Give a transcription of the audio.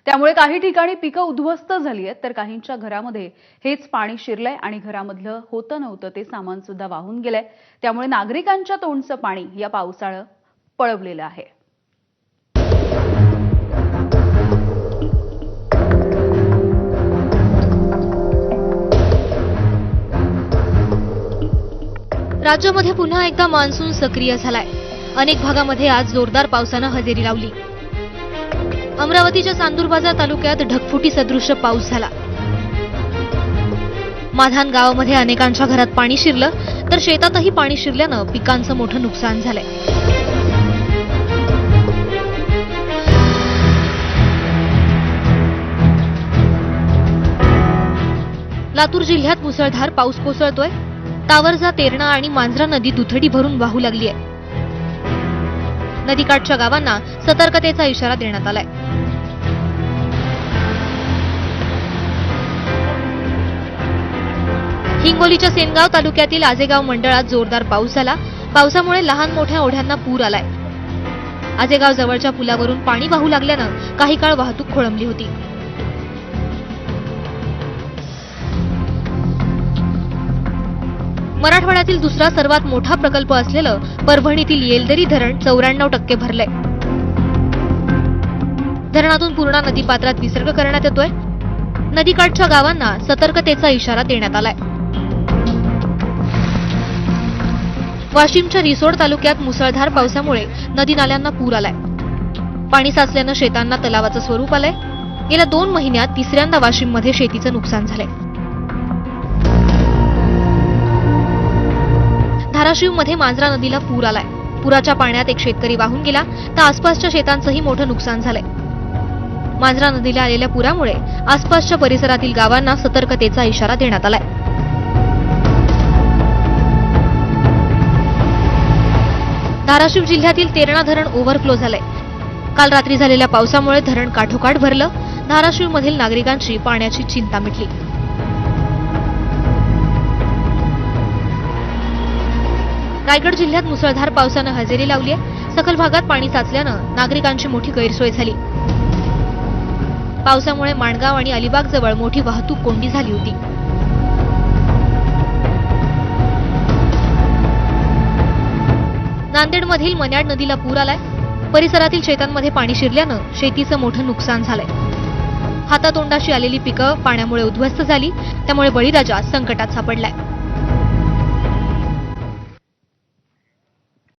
त्यामुळे काही ठिकाणी पिकं उद्ध्वस्त झाली आहेत, तर काहींच्या घरामध्ये हेच पाणी शिरलंय आणि घरामधलं होतं नव्हतं ते सामान सुद्धा वाहून गेलंय। त्यामुळे नागरिकांच्या तोंडचं पाणी या पावसाळं पळवलेलं आहे। राज्यामध्ये पुन्हा एकदा मान्सून सक्रिय झालाय। अनेक भागामध्ये आज जोरदार पावसानं हजेरी लावली। अमरावतीच्या चांदूरबाजार तालुक्यात ढगफुटी सदृश पाऊस झाला। माधान गावामध्ये अनेकांच्या घरात पाणी शिरलं, तर शेतातही पाणी शिरल्यानं पिकांचं मोठं नुकसान झालंय। लातूर जिल्ह्यात मुसळधार पाऊस कोसळतोय। तावरजा, तेरणा आणि मांजरा नदी दुथडी भरून वाहू लागली आहे। नदीकाठच्या गावांना सतर्कतेचा इशारा देण्यात आलाय। हिंगोलीच्या सेनगाव तालुक्यातील आजेगाव मंडळात जोरदार पाऊस झाला। पावसामुळे लहान मोठ्या ओढ्यांना पूर आलाय। आजेगाव जवळच्या पुलावरून पाणी वाहू लागल्यानं काही काळ वाहतूक खोळंबली होती। मराठवाड्यातील दुसरा सर्वात मोठा प्रकल्प असलेलं परभणीतील येलदरी धरण 94% भरलंय। धरणातून पूर्णा नदीपात्रात विसर्ग करण्यात येतोय। नदीकाठच्या गावांना सतर्कतेचा इशारा देण्यात आलाय। वाशिमच्या रिसोड तालुक्यात मुसळधार पावसामुळे नदी नाल्यांना पूर आलाय। पाणी साचल्यानं शेतांना तलावाचं स्वरूप आलंय। गेल्या 2 महिन्यात तिसऱ्यांदा वाशिममध्ये शेतीचं नुकसान झालंय। धाराशिवमध्ये मांजरा नदीला पूर आलाय। पुराच्या पाण्यात एक शेतकरी वाहून गेला, तर आसपासच्या शेतांचंही मोठं नुकसान झालंय। मांजरा नदीला आलेल्या पुरामुळे आसपासच्या परिसरातील गावांना सतर्कतेचा इशारा देण्यात आलाय। धाराशिव जिल्ह्यातील तेरणा धरण ओव्हरफ्लो झालंय। काल रात्री झालेल्या पावसामुळे धरण काठोकाठ भरलं। धाराशिवमधील नागरिकांची पाण्याची चिंता मिटली। रायगड जिल्ह्यात मुसळधार पावसानं हजेरी लावली आहे। सखल भागात पाणी साचल्यानं नागरिकांची मोठी गैरसोय झाली। पावसामुळे माणगाव आणि अलिबाग जवळ मोठी वाहतूक कोंडी झाली होती। नांदेडमधील मन्याड नदीला पूर आलाय। परिसरातील शेतांमध्ये पाणी शिरल्यानं शेतीचं मोठं नुकसान झालंय। हातातोंडाशी आलेली पिकं पाण्यामुळे उद्ध्वस्त झाली, त्यामुळे बळीराजा संकटात सापडलाय।